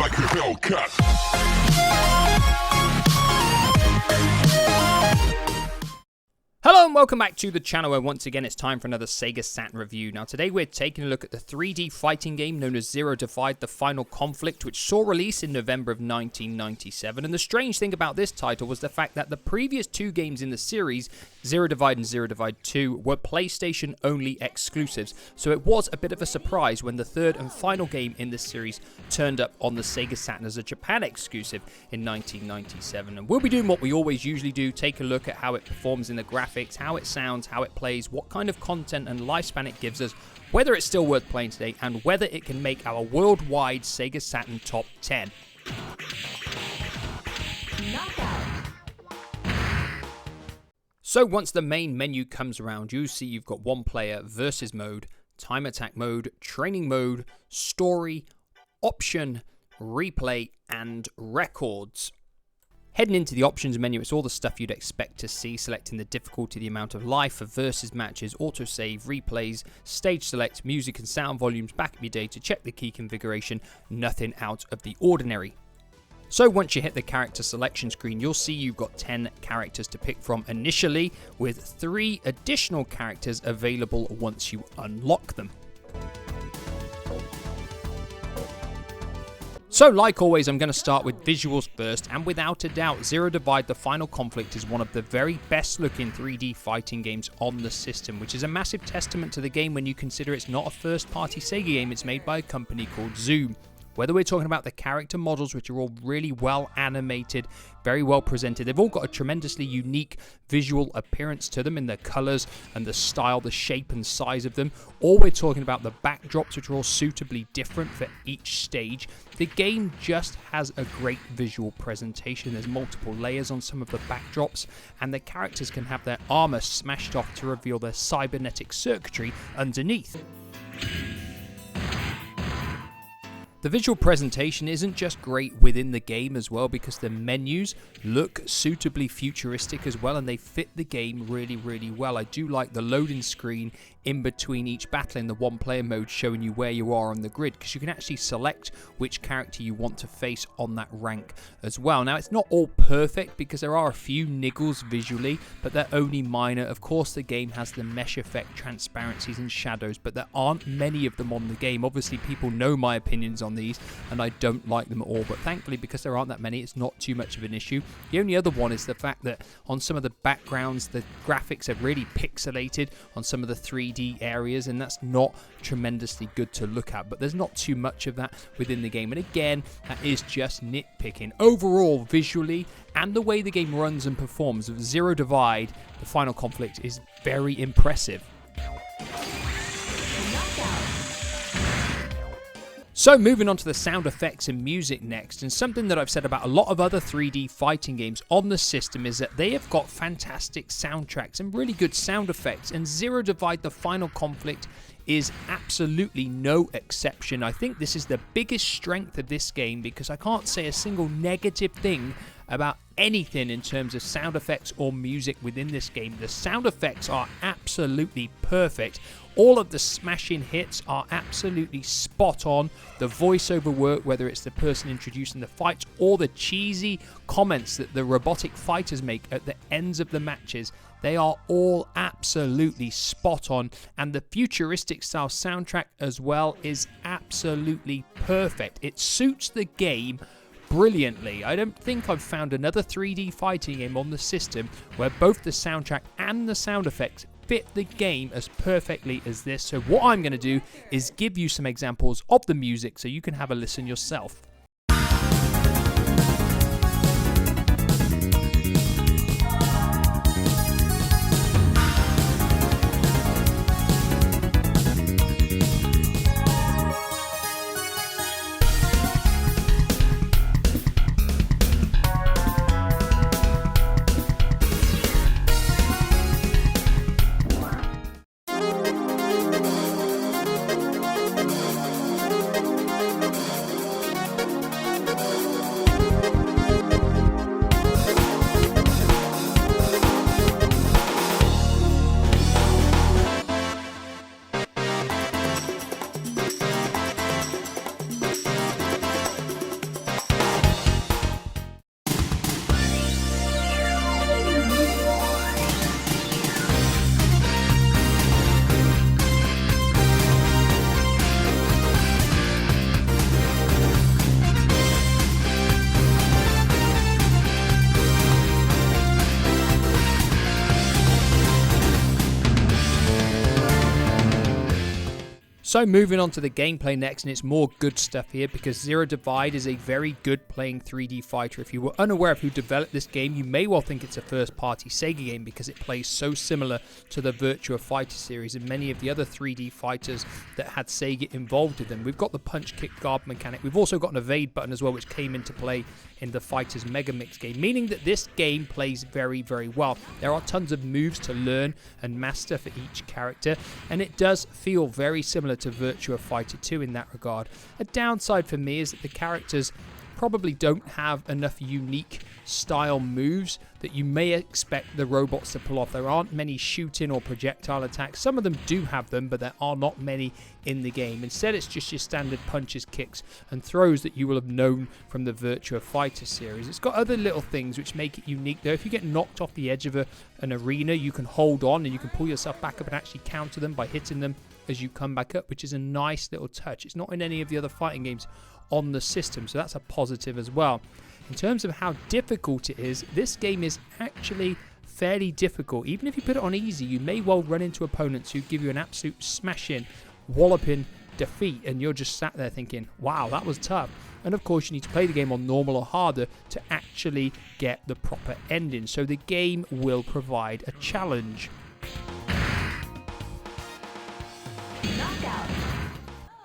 like a Hellcat. Hello and welcome back to the channel where once again it's time for another Sega Saturn review. Now today we're taking a look at the 3D fighting game known as Zero Divide: The Final Conflict, which saw release in November of 1997. And the strange thing about this title was the fact that the previous two games in the series, Zero Divide and Zero Divide 2, were PlayStation only exclusives. So it was a bit of a surprise when the third and final game in this series turned up on the Sega Saturn as a Japan exclusive in 1997. And we'll be doing what we always usually do, take a look at how it performs in the graphics, how it sounds, how it plays, what kind of content and lifespan it gives us, whether it's still worth playing today, and whether it can make our worldwide Sega Saturn top 10. Knockout. So once the main menu comes around, you see you've got one player versus mode, time attack mode, training mode, story, option, replay, and records. Heading into the options menu, it's all the stuff you'd expect to see, selecting the difficulty, the amount of life for versus matches, autosave, replays, stage select, music and sound volumes, backup your data, check the key configuration, nothing out of the ordinary. So once you hit the character selection screen, you'll see you've got 10 characters to pick from initially, with 3 additional characters available once you unlock them. So like always, I'm going to start with visuals first, and without a doubt, Zero Divide: The Final Conflict is one of the very best looking 3D fighting games on the system, which is a massive testament to the game when you consider it's not a first party Sega game, it's made by a company called Zoom. Whether we're talking about the character models, which are all really well animated, very well presented, they've all got a tremendously unique visual appearance to them in their colors and the style, the shape and size of them, or we're talking about the backdrops, which are all suitably different for each stage. The game just has a great visual presentation. There's multiple layers on some of the backdrops, and the characters can have their armor smashed off to reveal their cybernetic circuitry underneath. The visual presentation isn't just great within the game as well, because the menus look suitably futuristic as well, and they fit the game really well. I do like the loading screen in between each battle in the one player mode, showing you where you are on the grid, because you can actually select which character you want to face on that rank as well. Now it's not all perfect because there are a few niggles visually, but they're only minor. Of course the game has the mesh effect, transparencies and shadows, but there aren't many of them on the game. Obviously people know my opinions on these and I don't like them at all, but thankfully because there aren't that many, it's not too much of an issue. The only other one is the fact that on some of the backgrounds the graphics are really pixelated on some of the 3D areas, and that's not tremendously good to look at, but there's not too much of that within the game, and again that is just nitpicking. Overall, visually and the way the game runs and performs, Zero Divide: The Final Conflict is very impressive. So moving on to the sound effects and music next, and something that I've said about a lot of other 3D fighting games on the system is that they have got fantastic soundtracks and really good sound effects, and Zero Divide: The Final Conflict is absolutely no exception. I think this is the biggest strength of this game, because I can't say a single negative thing about anything in terms of sound effects or music within this game. The sound effects are absolutely perfect. All of the smashing hits are absolutely spot on. The voiceover work, whether it's the person introducing the fights or the cheesy comments that the robotic fighters make at the ends of the matches, they are all absolutely spot on. And the futuristic style soundtrack as well is absolutely perfect. It suits the game brilliantly. I don't think I've found another 3D fighting game on the system where both the soundtrack and the sound effects fit the game as perfectly as this. So what I'm going to do is give you some examples of the music so you can have a listen yourself. So moving on to the gameplay next, and it's more good stuff here because Zero Divide is a very good playing 3D fighter. If you were unaware of who developed this game, you may well think it's a first-party Sega game because it plays so similar to the Virtua Fighter series and many of the other 3D fighters that had Sega involved in them. We've got the punch, kick, guard mechanic. We've also got an evade button as well, which came into play in the Fighters Megamix game, meaning that this game plays very, very well. There are tons of moves to learn and master for each character, and it does feel very similar to Virtua Fighter 2 in that regard. A downside for me is that the characters probably don't have enough unique style moves that you may expect the robots to pull off. There aren't many shooting or projectile attacks. Some of them do have them, but there are not many in the game. Instead, it's just your standard punches, kicks, and throws that you will have known from the Virtua Fighter series. It's got other little things which make it unique, though. If you get knocked off the edge of an arena, you can hold on and you can pull yourself back up and actually counter them by hitting them as you come back up, which is a nice little touch. It's not in any of the other fighting games on the system, so that's a positive as well. In terms of how difficult it is, this game is actually fairly difficult. Even if you put it on easy, you may well run into opponents who give you an absolute smashing, walloping defeat, and you're just sat there thinking, wow, that was tough. And of course, you need to play the game on normal or harder to actually get the proper ending. So the game will provide a challenge.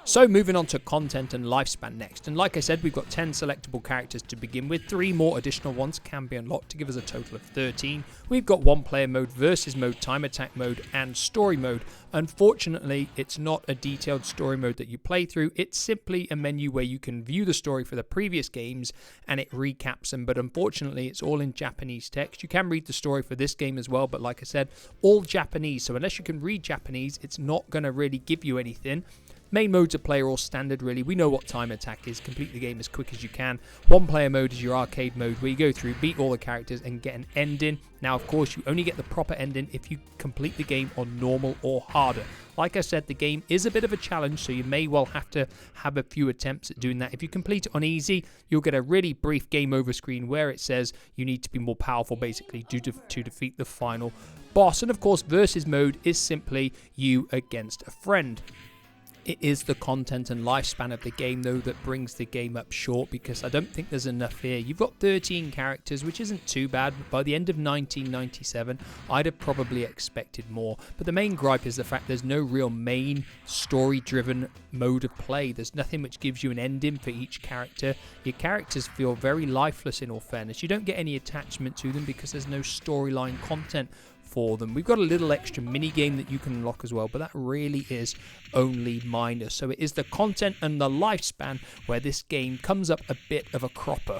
So moving on to content and lifespan next, and like I said, we've got 10 selectable characters to begin with. 3 more additional ones can be unlocked to give us a total of 13. We've got 1 player mode, versus mode, time attack mode, and story mode. Unfortunately, it's not a detailed story mode that you play through. It's simply a menu where you can view the story for the previous games and it recaps them, but unfortunately it's all in Japanese text. You can read the story for this game as well, but like I said, all Japanese, so unless you can read Japanese, it's not going to really give you anything. Main modes of play are all standard, really. We know what time attack is. Complete the game as quick as you can. 1 player mode is your arcade mode where you go through, beat all the characters and get an ending. Now, of course, you only get the proper ending if you complete the game on normal or harder. Like I said, the game is a bit of a challenge, so you may well have to have a few attempts at doing that. If you complete it on easy, you'll get a really brief game over screen where it says you need to be more powerful, basically, to defeat the final boss. And of course, versus mode is simply you against a friend. It is the content and lifespan of the game, though, that brings the game up short because I don't think there's enough here. You've got 13 characters, which isn't too bad. But by the end of 1997, I'd have probably expected more. But the main gripe is the fact there's no real main story-driven mode of play. There's nothing which gives you an ending for each character. Your characters feel very lifeless, in all fairness. You don't get any attachment to them because there's no storyline content for them. We've got a little extra mini game that you can unlock as well, but that really is only minor. So it is the content and the lifespan where this game comes up a bit of a cropper.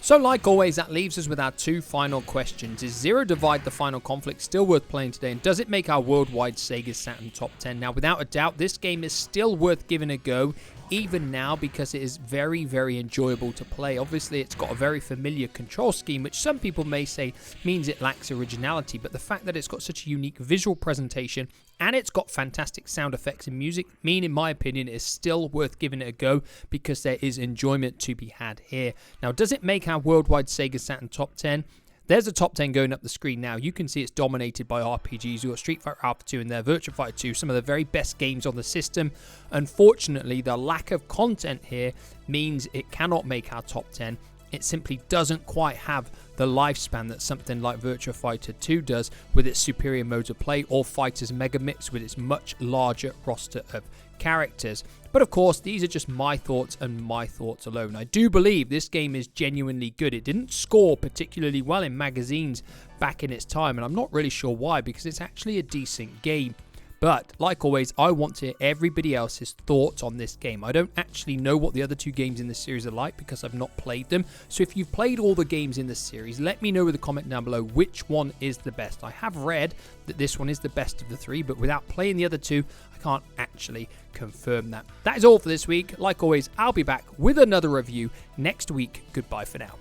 So like always, that leaves us with our 2 final questions. Is Zero Divide the Final Conflict still worth playing today? And does it make our worldwide Sega Saturn top 10? Now, without a doubt, this game is still worth giving a go, even now, because it is very, very enjoyable to play. Obviously, it's got a very familiar control scheme, which some people may say means it lacks originality, but the fact that it's got such a unique visual presentation and it's got fantastic sound effects and music mean, in my opinion, it is still worth giving it a go because there is enjoyment to be had here. Now, does it make our worldwide Sega Saturn top 10? There's a top 10 going up the screen now. You can see it's dominated by RPGs. You've got Street Fighter Alpha 2 in there, Virtua Fighter 2, some of the very best games on the system. Unfortunately, the lack of content here means it cannot make our top 10. It simply doesn't quite have the lifespan that something like Virtua Fighter 2 does with its superior modes of play, or Fighters Megamix with its much larger roster of characters. But of course, these are just my thoughts and my thoughts alone. I do believe this game is genuinely good. It didn't score particularly well in magazines back in its time, and I'm not really sure why, because it's actually a decent game. But, like always, I want to hear everybody else's thoughts on this game. I don't actually know what the other 2 games in this series are like because I've not played them. So if you've played all the games in this series, let me know with a comment down below which one is the best. I have read that this one is the best of the 3, but without playing the other 2, I can't actually confirm that. That is all for this week. Like always, I'll be back with another review next week. Goodbye for now.